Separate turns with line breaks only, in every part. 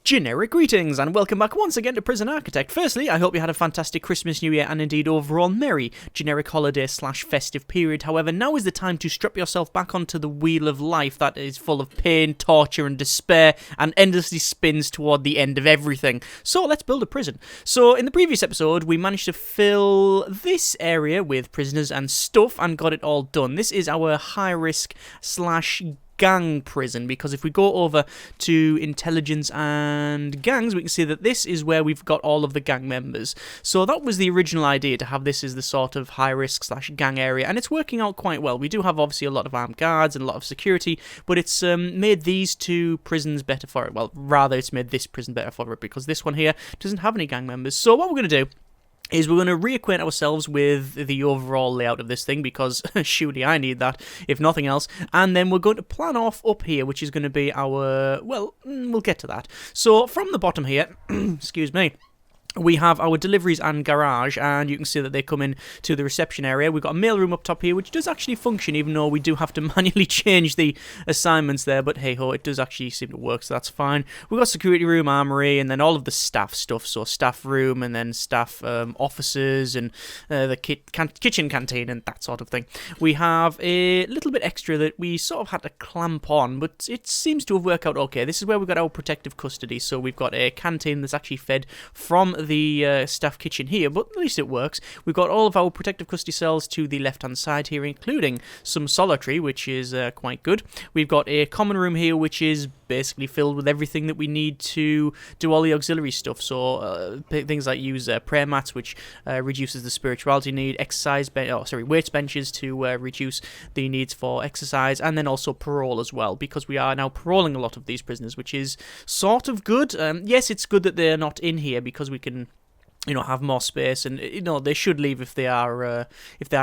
Generic greetings and welcome back once again to Prison Architect. Firstly, I hope you had a fantastic Christmas, New Year and indeed overall merry generic holiday / festive period. However, now is the time to strap yourself back onto the wheel of life that is full of pain, torture and despair and endlessly spins toward the end of everything. So let's build a prison. So in the previous episode, we managed to fill this area with prisoners and stuff and got it all done. This is our high risk / gang prison, because if we go over to intelligence and gangs, we can see that this is where we've got all of the gang members. So that was the original idea, to have this as the sort of high risk / gang area, and it's working out quite well. We do have obviously a lot of armed guards and a lot of security, but it's made these two prisons better for it. Well, rather it's made this prison better for it, because this one here doesn't have any gang members. So what we're going to do is we're going to reacquaint ourselves with the overall layout of this thing, because surely I need that, if nothing else. And then we're going to plan off up here, which is going to be our, well, we'll get to that. So from the bottom here, excuse me, we have our deliveries and garage, and you can see that they come in to the reception area. We've got a mailroom up top here, which does actually function, even though we do have to manually change the assignments there, but hey-ho, it does actually seem to work, so that's fine. We've got security room, armory, and then all of the staff stuff, so staff room, and then staff offices, and the kitchen canteen, and that sort of thing. We have a little bit extra that we sort of had to clamp on, but it seems to have worked out okay. This is where we've got our protective custody, so we've got a canteen that's actually fed from the staff kitchen here, but at least it works. We've got all of our protective custody cells to the left-hand side here, including some solitary, which is quite good. We've got a common room here, which is basically filled with everything that we need to do all the auxiliary stuff. So things like use prayer mats, which reduces the spirituality need, weights benches to reduce the needs for exercise, and then also parole as well, because we are now paroling a lot of these prisoners, which is sort of good. Yes, it's good that they're not in here, because we can, have more space, and they should leave if they are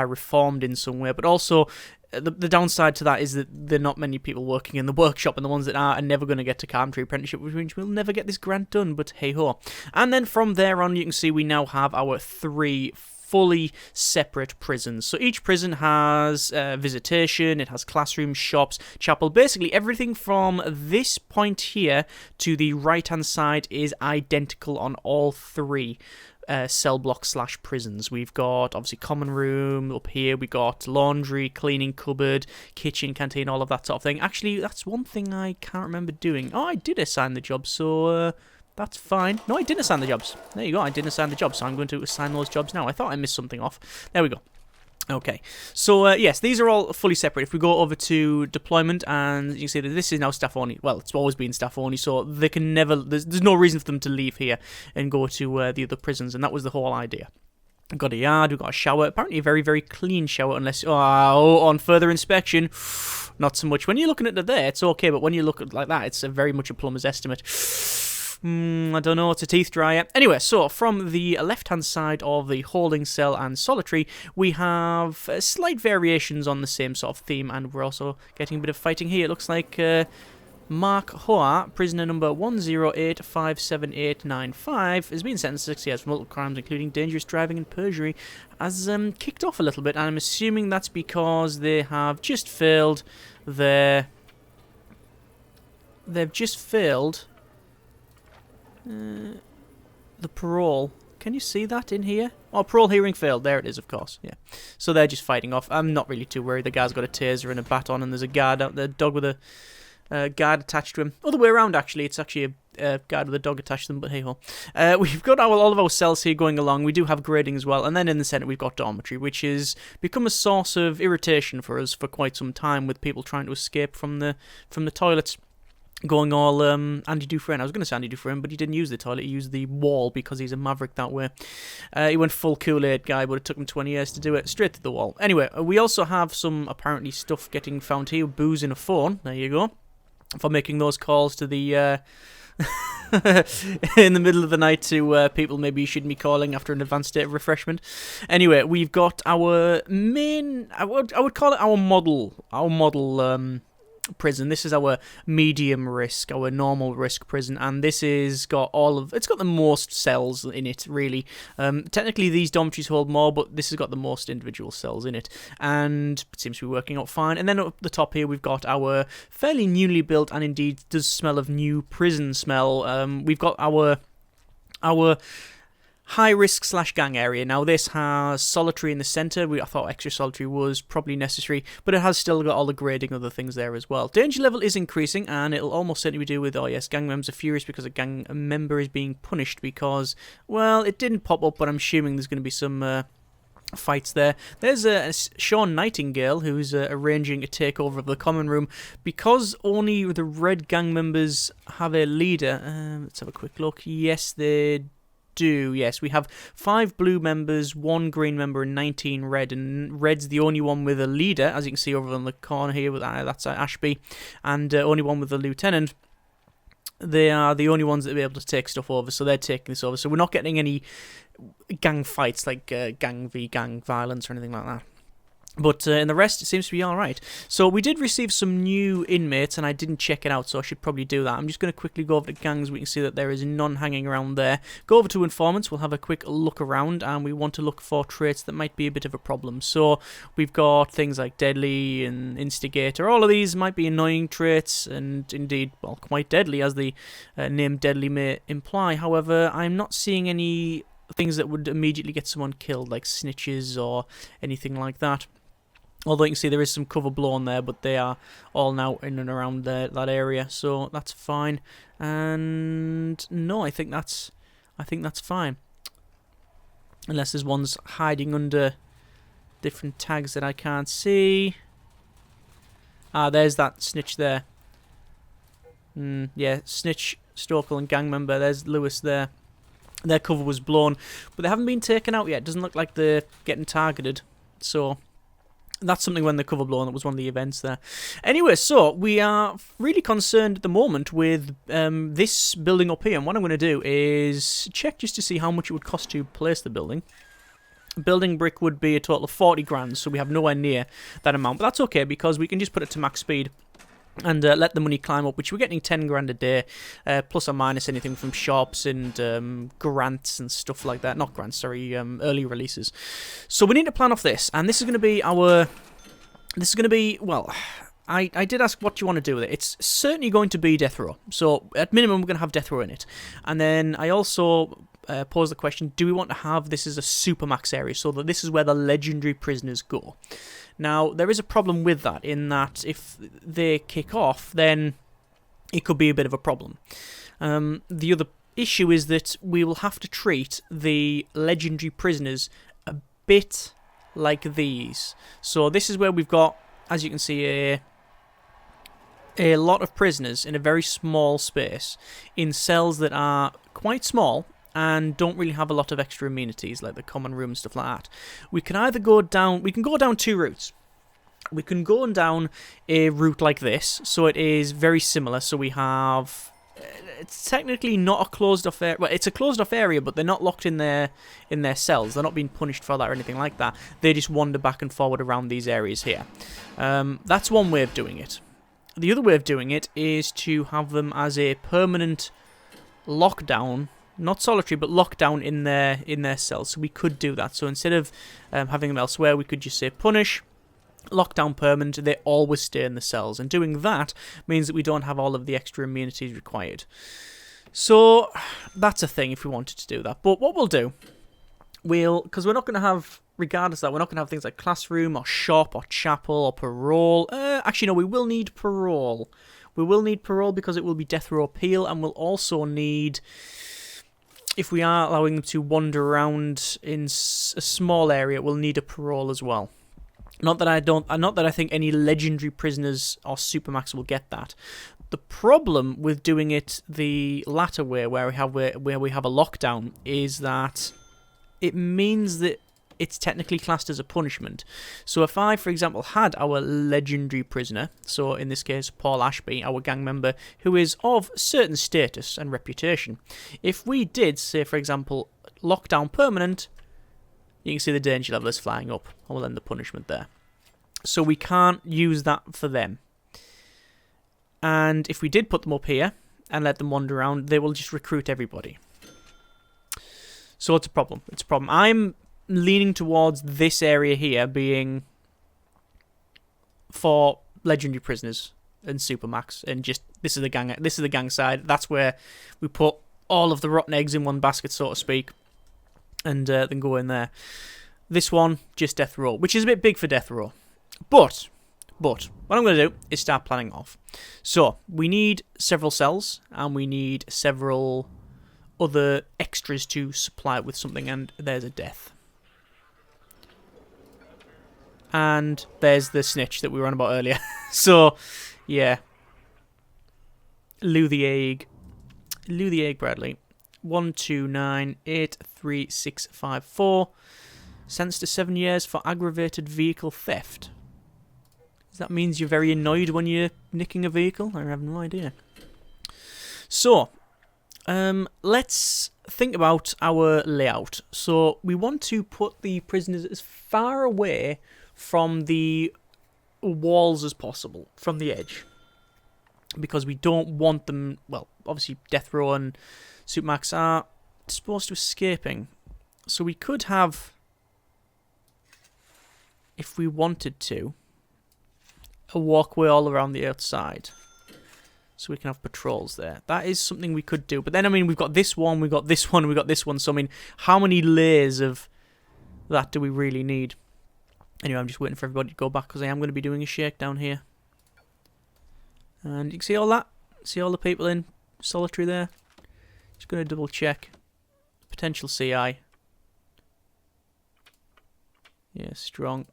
reformed in some way. But also, the downside to that is that there are not many people working in the workshop, and the ones that are never going to get to carpentry apprenticeship, which means we'll never get this grant done. But hey ho! And then from there on, you can see we now have our 3 fully separate prisons. So each prison has visitation, it has classrooms, shops, chapel. Basically everything from this point here to the right hand side is identical on all 3 cell blocks / prisons. We've got obviously common room up here, we got laundry, cleaning cupboard, kitchen, canteen, all of that sort of thing. Actually, that's one thing I can't remember doing. Oh, I did assign the job, so that's fine. No, I didn't assign the jobs. There you go, I didn't assign the jobs, so I'm going to assign those jobs now. I thought I missed something off. There we go. Okay, so yes, these are all fully separate. If we go over to deployment, and you can see that this is now staff only. Well, it's always been staff only, so they can never. There's no reason for them to leave here and go to the other prisons, and that was the whole idea. We've got a yard, we've got a shower. Apparently, a very, very clean shower, unless on further inspection, not so much. When you're looking at it there, it's okay, but when you look at it like that, it's very much a plumber's estimate. I don't know, it's a teeth dryer. Anyway, so from the left-hand side of the holding cell and solitary, we have slight variations on the same sort of theme, and we're also getting a bit of fighting here. It looks like Mark Hoa, prisoner number 1085785, has been sentenced to 6 years for multiple crimes, including dangerous driving and perjury, has kicked off a little bit, and I'm assuming that's because they have just failed their... They've just failed the parole. Can you see that in here? Oh, parole hearing failed. There it is, of course. Yeah. So they're just fighting off. I'm not really too worried. The guy's got a taser and a baton, and there's a guard out there, dog with a guard attached to him. Other way around, actually. It's actually a guard with a dog attached to them, but hey-ho. We've got all of our cells here going along. We do have grading as well. And then in the centre, we've got dormitory, which has become a source of irritation for us for quite some time, with people trying to escape from the toilets. Going all Andy Dufresne. I was going to say Andy Dufresne, but he didn't use the toilet. He used the wall, because he's a maverick that way. He went full Kool-Aid guy, but it took him 20 years to do it. Straight to the wall. Anyway, we also have some apparently stuff getting found here. Booze in a phone. There you go. For making those calls to the... in the middle of the night to people maybe you shouldn't be calling after an advanced state of refreshment. Anyway, we've got our main... I would call it our model prison. This is our medium risk, our normal risk prison, and this is got it's got the most cells in it, really. Technically these dormitories hold more, but this has got the most individual cells in it, and it seems to be working out fine. And then up the top here we've got our fairly newly built, and indeed does smell of new prison smell. We've got our high risk / gang area. Now this has solitary in the centre. I thought extra solitary was probably necessary, but it has still got all the grading other things there as well. Danger level is increasing, and it'll almost certainly be do with, oh yes, gang members are furious because a gang member is being punished because, well, it didn't pop up, but I'm assuming there's going to be some fights there. There's Sean Nightingale who's arranging a takeover of the common room because only the red gang members have a leader. Let's have a quick look. Yes, they do. Yes, we have 5 blue members, 1 green member, and 19 red. And red's the only one with a leader, as you can see over on the corner here. With that's Ashby, and only one with a lieutenant. They are the only ones that will be able to take stuff over, so they're taking this over. So we're not getting any gang fights like gang v gang violence or anything like that. But in the rest, it seems to be alright. So we did receive some new inmates, and I didn't check it out, so I should probably do that. I'm just going to quickly go over to gangs. We can see that there is none hanging around there. Go over to informants. We'll have a quick look around, and we want to look for traits that might be a bit of a problem. So we've got things like deadly and instigator. All of these might be annoying traits, and indeed, well, quite deadly, as the name deadly may imply. However, I'm not seeing any things that would immediately get someone killed, like snitches or anything like that. Although you can see there is some cover blown there, but they are all now in and around that area, so that's fine. And no, I think that's fine. Unless there's ones hiding under different tags that I can't see. Ah, there's that snitch there. Yeah, snitch, Stokel, and gang member. There's Lewis there. Their cover was blown, but they haven't been taken out yet. Doesn't look like they're getting targeted, so that's something when the cover blown. That was one of the events there. Anyway, so we are really concerned at the moment with this building up here. And what I'm going to do is check just to see how much it would cost to place the building. Building brick would be a total of 40 grand, so we have nowhere near that amount. But that's okay because we can just put it to max speed and let the money climb up, which we're getting 10 grand a day, plus or minus anything from shops and grants and stuff like that. Not grants, sorry, early releases. So we need to plan off this, and this is going to be our... This is going to be, well, I did ask what you want to do with it. It's certainly going to be death row. So at minimum, we're going to have death row in it. And then I also posed the question, do we want to have this as a supermax area so that this is where the legendary prisoners go? Now, there is a problem with that, in that if they kick off, then it could be a bit of a problem. The other issue is that we will have to treat the legendary prisoners a bit like these. So this is where we've got, as you can see, a lot of prisoners in a very small space, in cells that are quite small and don't really have a lot of extra amenities like the common room and stuff like that. We can either go down, we can go down 2 routes. We can go down a route like this, so it is very similar. So we have, it's technically not a closed off area. Well, it's a closed off area, but they're not locked in their cells. They're not being punished for that or anything like that. They just wander back and forward around these areas here. That's one way of doing it. The other way of doing it is to have them as a permanent lockdown. Not solitary, but lockdown in their cells. So we could do that. So instead of having them elsewhere, we could just say punish, lockdown permanent. They always stay in the cells. And doing that means that we don't have all of the extra amenities required. So that's a thing if we wanted to do that. But what we'll do, because we're not going to have, regardless of that, we're not going to have things like classroom or shop or chapel or parole. Actually, no, we will need parole. We will need parole because it will be death row appeal, and we'll also need, if we are allowing them to wander around in a small area, we'll need a parole as well. Not that I think any legendary prisoners or supermax will get that. The problem with doing it the latter way, where we have a lockdown, is that it means that it's technically classed as a punishment. So if I, for example, had our legendary prisoner, so in this case Paul Ashby, our gang member, who is of certain status and reputation, if we did, say for example, lockdown permanent, you can see the danger level is flying up, and we'll end the punishment there. So we can't use that for them. And if we did put them up here and let them wander around, they will just recruit everybody. So it's a problem. It's a problem. I'm leaning towards this area here being for legendary prisoners and supermax, and just this is the gang. This is the gang side. That's where we put all of the rotten eggs in one basket, so to speak, and then go in there. This one just death row, which is a bit big for death row, but what I'm going to do is start planning off. So we need several cells, and we need several other extras to supply it with something, and there's a death. And there's the snitch that we were on about earlier. So, yeah. Lou the egg, Bradley. 1298365 Sentenced to 7 years for aggravated vehicle theft. Does that mean you're very annoyed when you're nicking a vehicle? I have no idea. So, let's think about our layout. So, we want to put the prisoners as far away from the walls as possible, from the edge. Because we don't want them, well, obviously death row and supermax are supposed to escaping. So we could have, if we wanted to, a walkway all around the outside. So we can have patrols there. That is something we could do. But then, I mean, we've got this one, we've got this one, we've got this one. So, I mean, how many layers of that do we really need? Anyway, I'm just waiting for everybody to go back because I am going to be doing a shakedown here. And you can see all that. See all the people in solitary there. Just going to double check. Potential CI. Yeah, strong.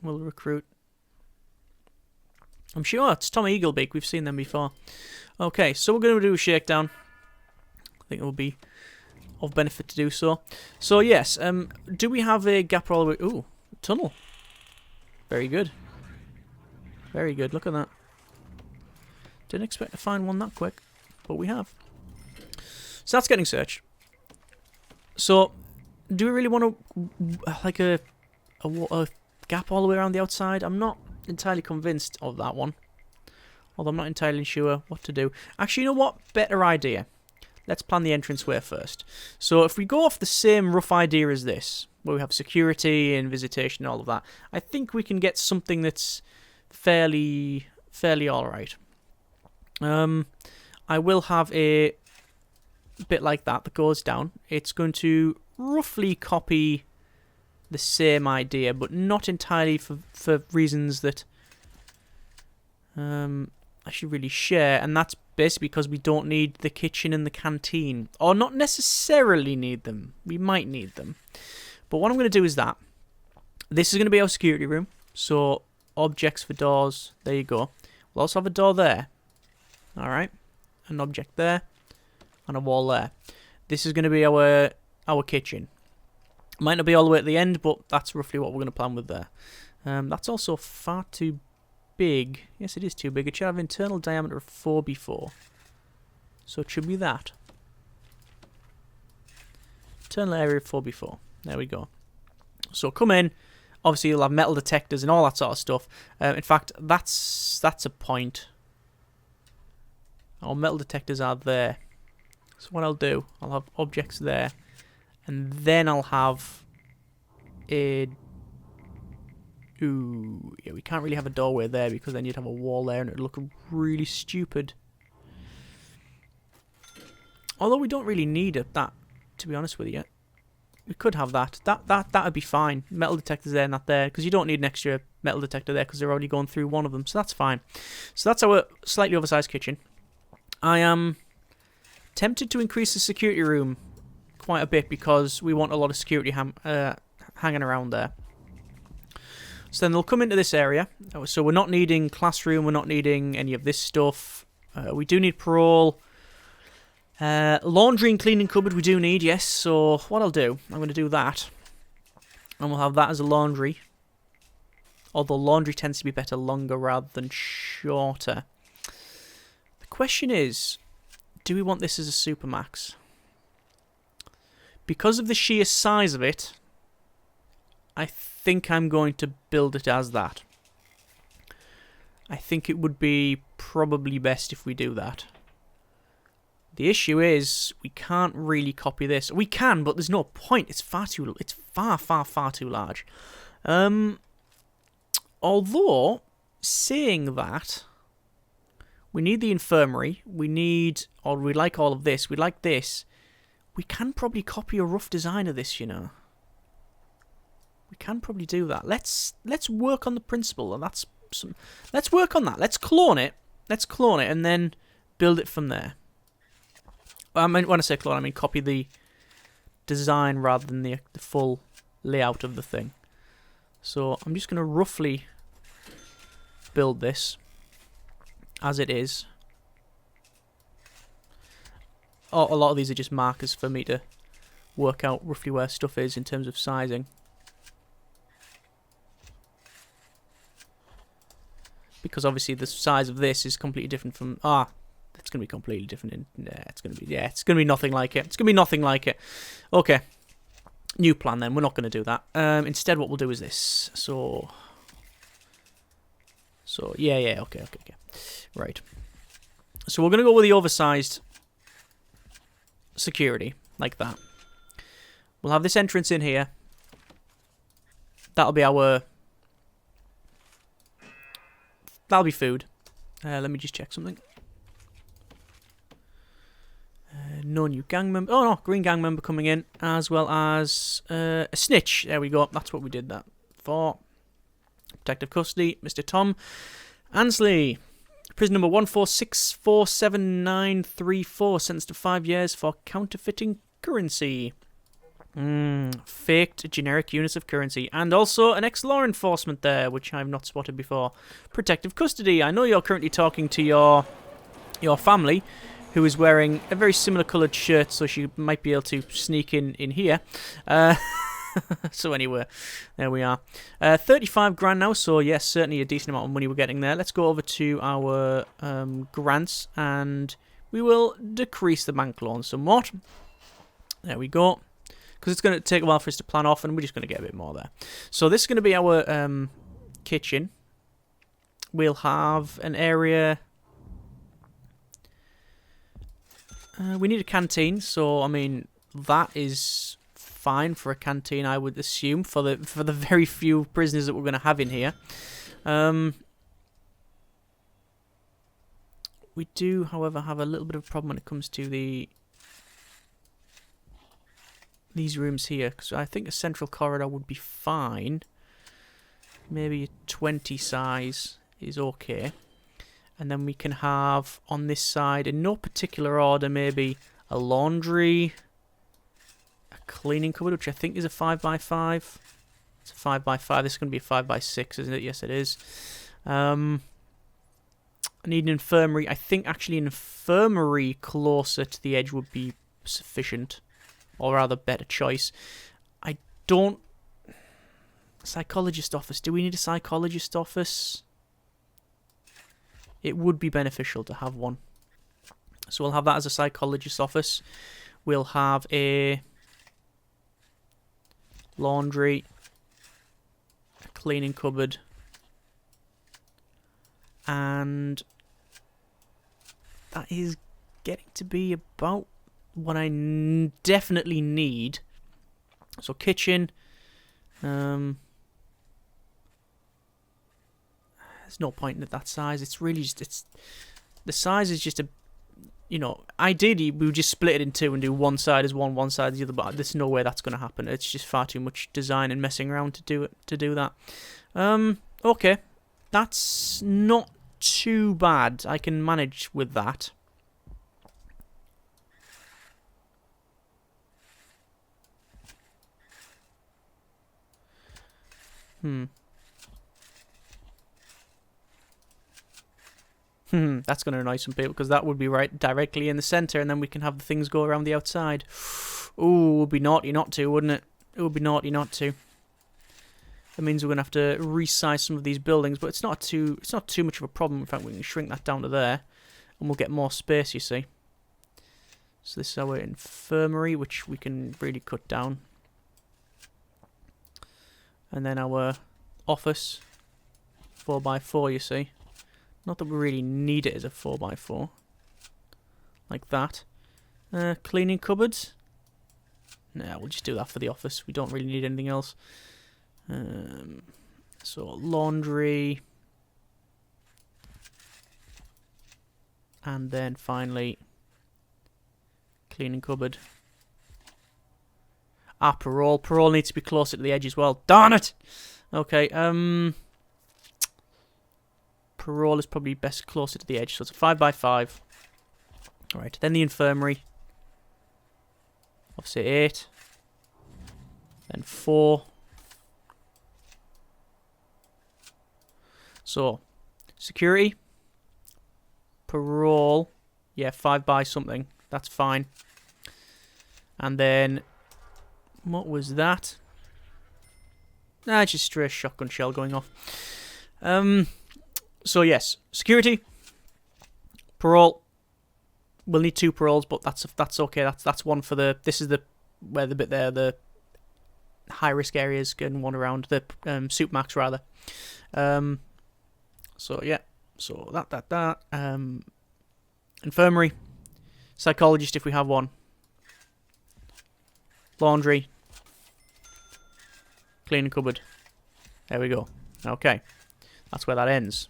Will recruit. I'm sure it's Tom Eaglebeak. We've seen them before. Okay, so we're going to do a shakedown. I think it will be of benefit to do so. So, yes. Do we have a gap all the way? Ooh, tunnel. Very good. Very good. Look at that. Didn't expect to find one that quick, but we have. So that's getting searched. So, do we really want to, like a gap all the way around the outside? I'm not entirely convinced of that one. Although I'm not entirely sure what to do. Actually, you know what? Better idea. Let's plan the entranceway first. So if we go off the same rough idea as this, where we have security and visitation and all of that, I think we can get something that's fairly alright. I will have a bit like that goes down. It's going to roughly copy the same idea, but not entirely for reasons that I should really share, and that's basically because we don't need the kitchen and the canteen, or not necessarily need them. We might need them, but what I'm going to do is that this is going to be our security room. So objects for doors, there you go. We'll also have a door there. Alright, an object there, and a wall there. This is going to be our kitchen. Might not be all the way at the end, but that's roughly what we're going to plan with there. That's also far too big. Yes, it is too big. It should have internal diameter of 4x4. So it should be that. Internal area of 4x4. There we go. So come in. Obviously, you'll have metal detectors and all that sort of stuff. In fact, that's a point. Our metal detectors are there. So what I'll do, I'll have objects there. And then I'll have a... Ooh, yeah, we can't really have a doorway there because then you'd have a wall there and it'd look really stupid. Although we don't really need that, to be honest with you. We could have that. That'd be fine. Metal detectors there and that there, because you don't need an extra metal detector there because they're already going through one of them, so that's fine. So that's our slightly oversized kitchen. I am tempted to increase the security room quite a bit because we want a lot of security hanging around there. So then they'll come into this area. So we're not needing classroom, we're not needing any of this stuff. We do need parole. Laundry and cleaning cupboard we do need, yes. So what I'll do, I'm going to do that. And we'll have that as a laundry. Although laundry tends to be better longer rather than shorter. The question is, do we want this as a supermax? Because of the sheer size of it, I think I'm going to build it as that. I think it would be probably best if we do that. The issue is we can't really copy this. We can, but there's no point. It's far, far too large. Although, saying that, we need the infirmary. We like all of this. We like this. We can probably copy a rough design of this, you know. We can probably do that. Let's work on the principle, and let's work on that. Let's clone it. Let's clone it and then build it from there. I mean, when I say clone, I mean copy the design rather than the full layout of the thing. So I'm just going to roughly build this as it is. Oh, a lot of these are just markers for me to work out roughly where stuff is in terms of sizing. Because obviously the size of this is completely different from... it's going to be completely different. It's going to be nothing like it. It's going to be nothing like it. Okay. New plan then. We're not going to do that. Instead what we'll do is this. So yeah, okay. Right. So we're going to go with the oversized security, like that. We'll have this entrance in here. That'll be our... That'll be food. Let me just check something. No new gang member. Oh no, green gang member coming in, as well as a snitch. There we go. That's what we did that for. Protective custody, Mr. Tom Ansley. Prison number 1464794, sentenced to 5 years for counterfeiting currency. Faked generic units of currency. And also an ex-law enforcement there, which I've not spotted before. Protective custody. I know you're currently talking to your family, who is wearing a very similar coloured shirt, so she might be able to sneak in here. So anyway, there we are. 35 grand now, so yes, certainly a decent amount of money we're getting there. Let's go over to our grants, and we will decrease the bank loan somewhat. There we go. Because it's going to take a while for us to plan off, and we're just going to get a bit more there. So this is going to be our kitchen. We'll have an area... we need a canteen, so I mean that is fine for a canteen, I would assume, for the very few prisoners that we're going to have in here. We do, however, have a little bit of a problem when it comes to these rooms here, because I think a central corridor would be fine. Maybe a 20 size is okay. And then we can have, on this side, in no particular order, maybe a laundry, a cleaning cupboard, which I think is a 5x5. It's a 5x5. This is going to be a 5x6, isn't it? Yes, it is. I need an infirmary. I think, actually, an infirmary closer to the edge would be sufficient. Or rather, better choice. I don't... Psychologist office. Do we need a psychologist office? It would be beneficial to have one. So we'll have that as a psychologist's office. We'll have a laundry, a cleaning cupboard, and that is getting to be about what I definitely need. So kitchen, there's no point at that size. It's really just, the size is just a, you know, ideally we would just split it in two and do one side as one side as the other, but there's no way that's going to happen. It's just far too much design and messing around to do that. Okay, that's not too bad. I can manage with that. That's going to annoy some people, because that would be right directly in the centre, and then we can have the things go around the outside. Ooh, it would be naughty not to, wouldn't it? It would be naughty not to. That means we're going to have to resize some of these buildings, but it's not too much of a problem. In fact, we can shrink that down to there, and we'll get more space, you see. So this is our infirmary, which we can really cut down. And then our office, 4x4, you see. Not that we really need it as a 4x4. Like that. Cleaning cupboards. Nah, we'll just do that for the office. We don't really need anything else. So laundry. And then finally, cleaning cupboard. Ah, parole. Parole needs to be closer to the edge as well. Darn it! Okay, parole is probably best closer to the edge, so it's a 5x5. Alright, then the infirmary. Obviously 8. Then 4. So, security. Parole. Yeah, 5 by something. That's fine. And then, what was that? Nah, just straight shotgun shell going off. So yes, security, parole. We'll need 2 paroles, but that's okay. That's one for the. This is the where the bit there, the high risk areas getting one around the supermax rather. So yeah, so that. Infirmary, psychologist if we have one. Laundry. Cleaning cupboard. There we go. Okay. That's where that ends.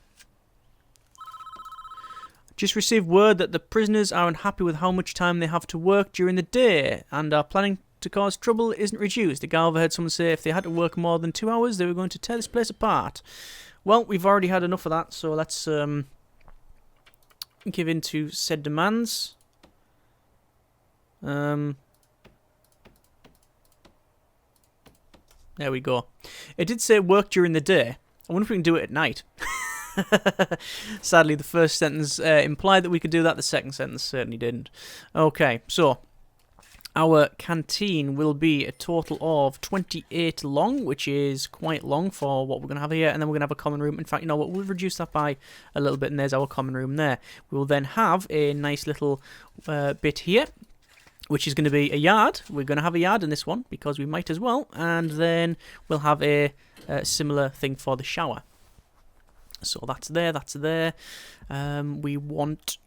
Just received word that the prisoners are unhappy with how much time they have to work during the day and are planning to cause trouble isn't reduced. The guy overheard someone say if they had to work more than 2 hours, they were going to tear this place apart. Well, we've already had enough of that, so let's give in to said demands. There we go. It did say work during the day. I wonder if we can do it at night. Sadly, the first sentence implied that we could do that. The second sentence certainly didn't. Okay, so our canteen will be a total of 28 long, which is quite long for what we're going to have here. And then we're going to have a common room. In fact, you know what? We'll reduce that by a little bit, and there's our common room there. We will then have a nice little bit here, which is going to be a yard. We're going to have a yard in this one because we might as well. And then we'll have a similar thing for the shower. So that's there, that's there. We want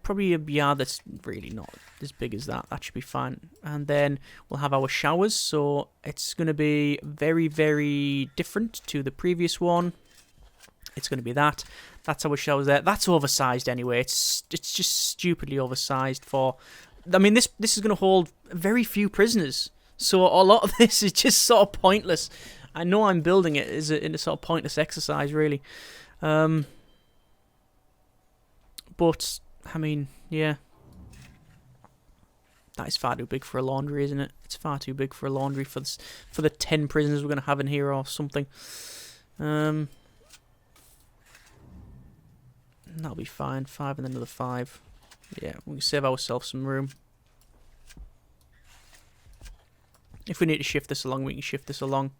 probably a yard that's really not as big as that. That should be fine. And then we'll have our showers. So it's going to be very, very different to the previous one. It's going to be that. That's our showers there. That's oversized anyway. It's just stupidly oversized for... I mean, this is going to hold very few prisoners, so a lot of this is just sort of pointless. I know I'm building it in a sort of pointless exercise, really. But I mean, yeah, that is far too big for a laundry, isn't it? It's far too big for a laundry for the 10 prisoners we're going to have in here or something. That'll be fine. 5 and then another 5. Yeah, we can save ourselves some room. If we need to shift this along, we can shift this along.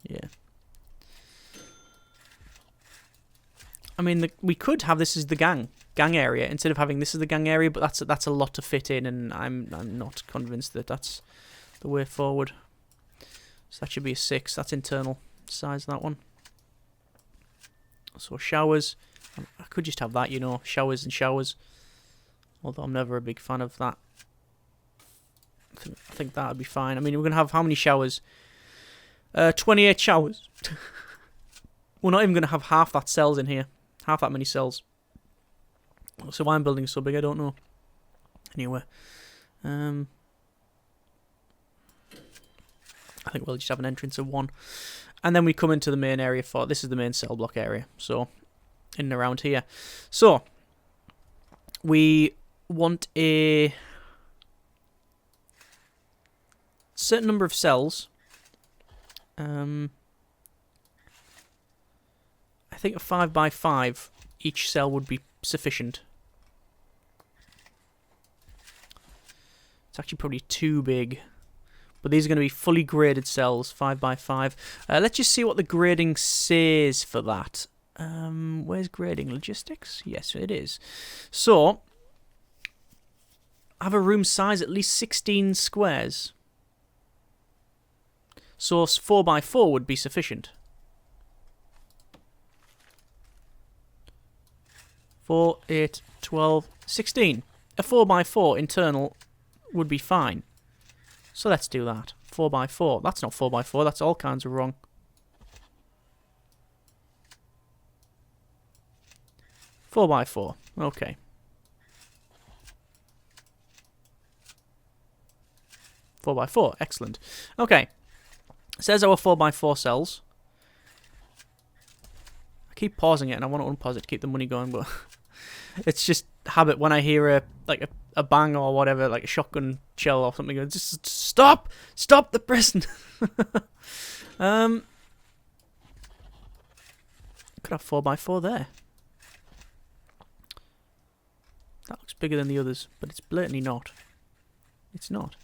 Yeah. I mean, we could have this as the gang area instead of having this as the gang area, but that's a lot to fit in, and I'm not convinced that that's the way forward. So that should be a 6. That's internal size, that one. So showers. I could just have that, you know, showers and showers. Although I'm never a big fan of that. I think that would be fine. I mean, we're going to have how many showers? 28 showers. We're not even going to have half that cells in here. Half that many cells. So why I'm building so big, I don't know. Anyway. I think we'll just have an entrance of 1. And then we come into the main area for... This is the main cell block area. So... in and around here. So, we want a certain number of cells. I think a 5x5 each cell would be sufficient. It's actually probably too big. But these are going to be fully graded cells, 5x5. Let's just see what the grading says for that. Where's grading? Logistics? Yes, it is. So, have a room size at least 16 squares. So 4x4 would be sufficient. 4, 8, 12, 16. A 4x4 internal would be fine. So let's do that. 4x4. That's not 4x4. That's all kinds of wrong. 4x4. Okay. 4x4. Excellent. Okay. Says our 4x4 cells. I keep pausing it and I want to unpause it to keep the money going, but it's just habit when I hear a bang or whatever, like a shotgun shell or something. Just stop! Stop the prison! Could have 4x4 there. That looks bigger than the others, but it's blatantly not. It's not.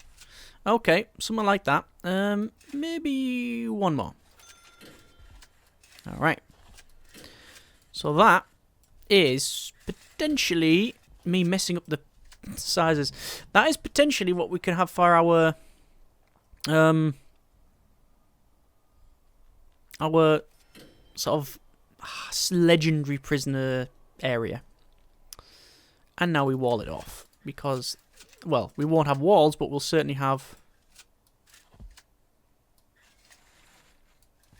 Okay, something like that. Maybe one more. Alright. So that is potentially me messing up the sizes. That is potentially what we can have for our sort of legendary prisoner area. And now we wall it off because, well, we won't have walls, but we'll certainly have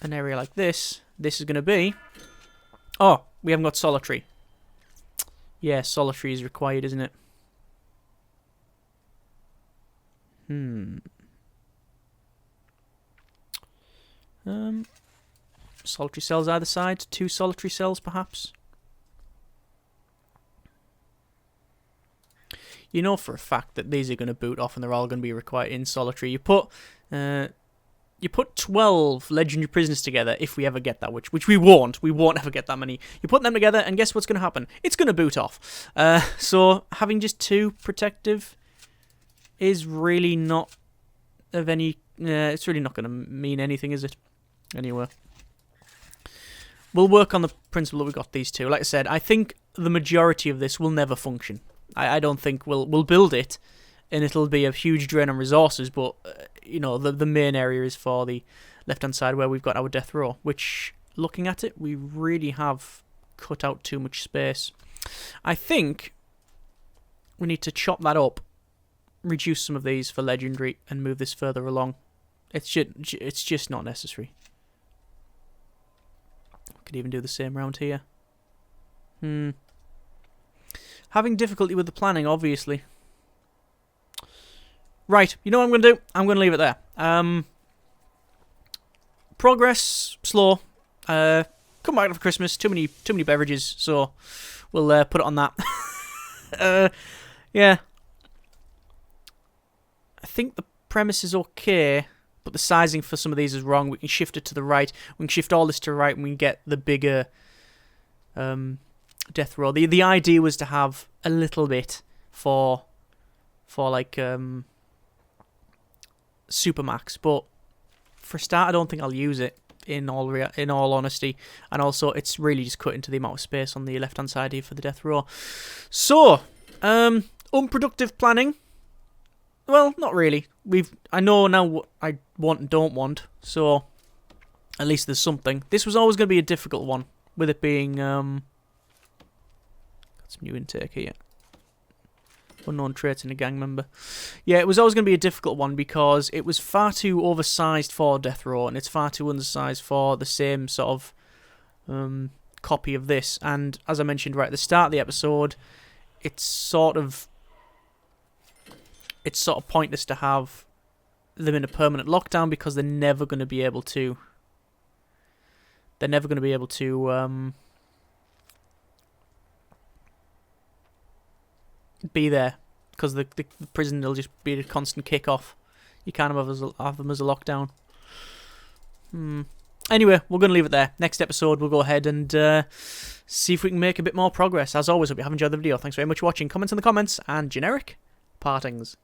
an area like this. This is going to be... Oh, we haven't got solitary. Yeah, solitary is required, isn't it? Solitary cells either side. 2 solitary cells, perhaps. You know for a fact that these are going to boot off and they're all going to be required in solitary. You put 12 legendary prisoners together if we ever get that, which we won't. We won't ever get that many. You put them together and guess what's going to happen? It's going to boot off. So having just 2 protective is really not of any... it's really not going to mean anything, is it? Anyway. We'll work on the principle that we got these 2. Like I said, I think the majority of this will never function. I don't think we'll build it, and it'll be a huge drain on resources. But you know, the main area is for the left-hand side where we've got our death row. Which, looking at it, we really have cut out too much space. I think we need to chop that up, reduce some of these for legendary, and move this further along. It's just not necessary. We could even do the same round here. Having difficulty with the planning, obviously. Right, you know what I'm going to do? I'm going to leave it there. Progress, slow. Come back for Christmas. Too many beverages, so we'll put it on that. Yeah. I think the premise is okay, but the sizing for some of these is wrong. We can shift it to the right. We can shift all this to the right, and we can get the bigger... death row. The idea was to have a little bit for like Supermax, but for a start I don't think I'll use it in all honesty, and also it's really just cut into the amount of space on the left hand side here for the death row. So unproductive planning. Well, not really. I know now what I want and don't want, so at least there's something. This was always going to be a difficult one, with it being some new intake here. Unknown traits in a gang member. Yeah, it was always going to be a difficult one because it was far too oversized for death row, and it's far too undersized for the same sort of copy of this. And as I mentioned right at the start of the episode, it's sort of pointless to have them in a permanent lockdown because they're never going to be able to. Be there because the prison will just be a constant kick off. You can't have them as a lockdown. Anyway, we're going to leave it there. Next episode we'll go ahead and see if we can make a bit more progress. As always, hope you have enjoyed the video. Thanks very much for watching. Comments in the comments and generic partings.